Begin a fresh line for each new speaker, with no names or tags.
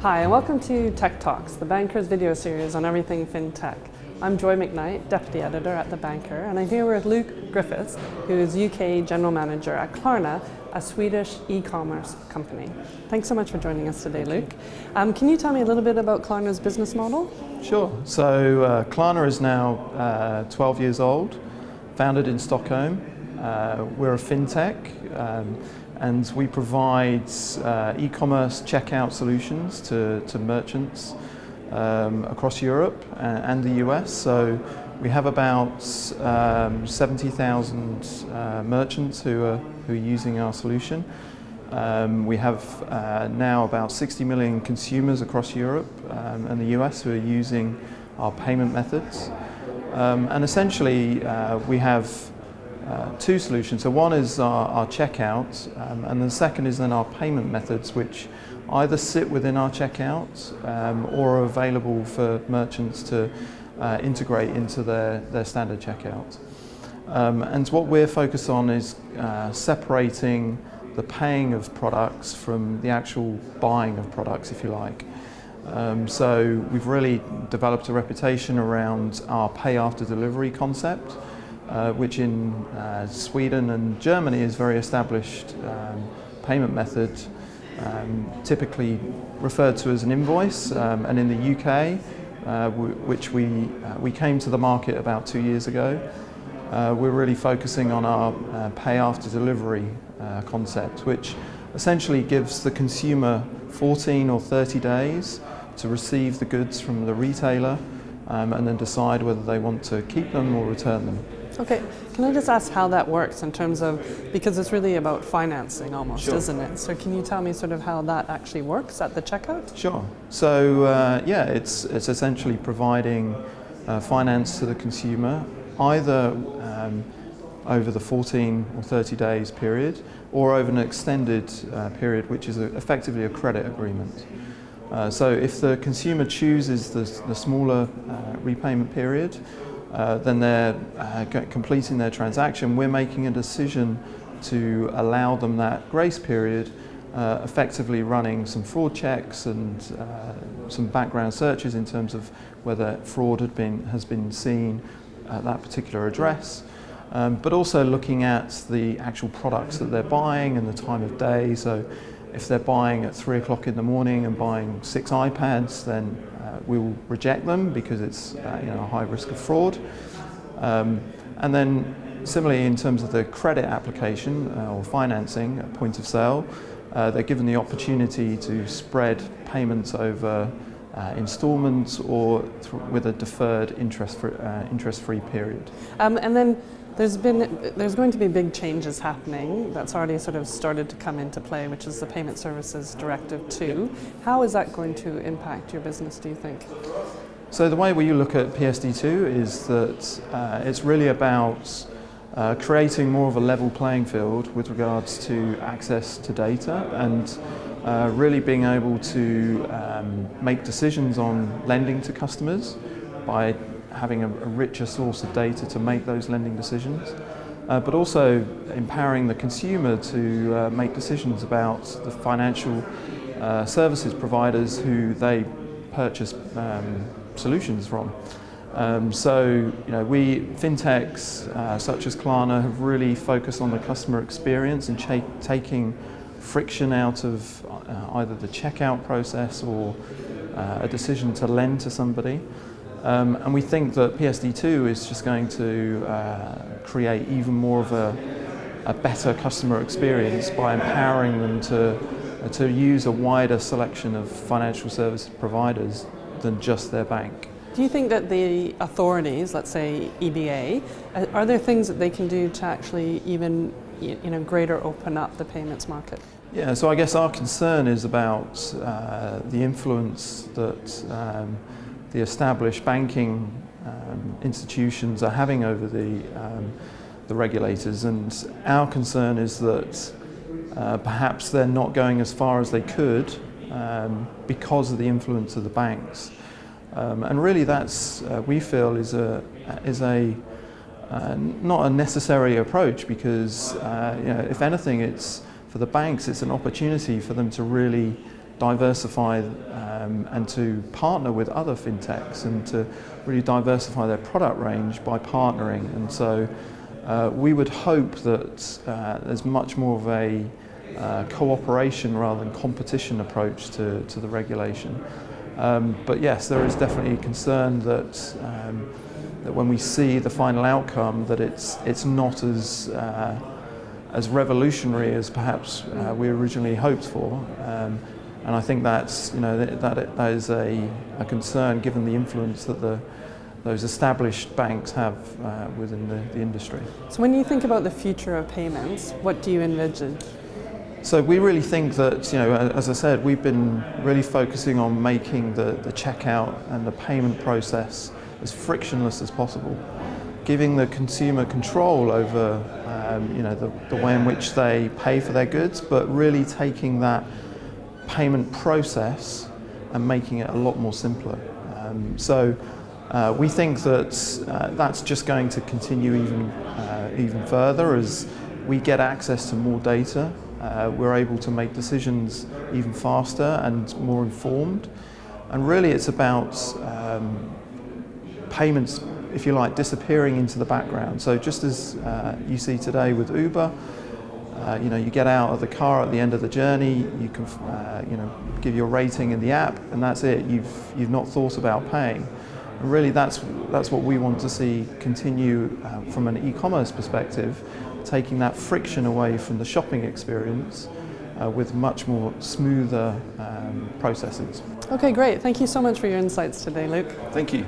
Hi, and welcome to Tech Talks, the Banker's video series on everything fintech. I'm Joy Macknight, Deputy Editor at The Banker, and I'm here with Luke Griffiths, who is UK General Manager at Klarna, a Swedish e-commerce company. Thanks so much for joining us today, Luke. Can you tell me a little bit about Klarna's business model?
Sure. So Klarna is now 12 years old, founded in Stockholm. We're a fintech, and we provide e-commerce checkout solutions to merchants across Europe and the US. So we have about 70,000 merchants who are using our solution. We have now about 60 million consumers across Europe and the US who are using our payment methods. And essentially we have two solutions. So one is our checkout, and the second is then our payment methods, which either sit within our checkout or are available for merchants to integrate into their standard checkout. And what we're focused on is separating the paying of products from the actual buying of products, if you like. So we've really developed a reputation around our pay after delivery concept, which in Sweden and Germany is very established payment method, typically referred to as an invoice, and in the UK, which we came to the market about 2 years ago, we're really focusing on our pay after delivery concept, which essentially gives the consumer 14 or 30 days to receive the goods from the retailer and then decide whether they want to keep them or return them.
Okay, can I just ask how that works in terms of, because it's really about financing almost,
Sure.
Isn't it? So can you tell me sort of how that actually works at the checkout?
Sure. So it's essentially providing finance to the consumer, either over the 14 or 30 days period, or over an extended period, which is effectively a credit agreement. So if the consumer chooses the smaller repayment period, then they're completing their transaction. We're making a decision to allow them that grace period, effectively running some fraud checks and some background searches in terms of whether fraud has been seen at that particular address, but also looking at the actual products that they're buying and the time of day. So if they're buying at 3 o'clock in the morning and buying 6 iPads, then we will reject them because it's a high risk of fraud. And then similarly in terms of the credit application or financing at point of sale, they're given the opportunity to spread payments over installments or with a deferred interest-free period.
And then there's going to be big changes happening that's already sort of started to come into play, which is the Payment Services Directive 2. How is that going to impact your business, do you think?
So the way we look at PSD2 is that it's really about creating more of a level playing field with regards to access to data and really being able to make decisions on lending to customers by having a richer source of data to make those lending decisions, but also empowering the consumer to make decisions about the financial services providers who they purchase solutions from. So we fintechs such as Klarna have really focused on the customer experience and taking friction out of either the checkout process or a decision to lend to somebody. And we think that PSD2 is just going to create even more of a better customer experience by empowering them to use a wider selection of financial service providers than just their bank.
Do you think that the authorities, let's say EBA, are there things that they can do to actually even greater open up the payments market?
Yeah, so I guess our concern is about the influence that the established banking institutions are having over the regulators, and our concern is that perhaps they're not going as far as they could because of the influence of the banks. And really that's, we feel, is not a necessary approach because if anything, it's for the banks, it's an opportunity for them to really diversify and to partner with other fintechs and to really diversify their product range by partnering. And so we would hope that there's much more of a cooperation rather than competition approach to the regulation. But yes, there is definitely a concern that when we see the final outcome, that it's not as revolutionary as perhaps we originally hoped for. And I think that is a concern given the influence that those established banks have within the industry.
So when you think about the future of payments, what do you envision?
So we really think that, as I said, we've been really focusing on making the checkout and the payment process as frictionless as possible, giving the consumer control over the way in which they pay for their goods, but really taking that payment process and making it a lot more simpler. So we think that that's just going to continue even further as we get access to more data. We're able to make decisions even faster and more informed. And really it's about payments, if you like, disappearing into the background. So just as you see today with Uber, you get out of the car at the end of the journey, you can give your rating in the app, and that's it. You've not thought about paying. And really that's what we want to see continue from an e-commerce perspective, taking that friction away from the shopping experience with much more smoother processes.
Okay, great. Thank you so much for your insights today, Luke.
Thank you.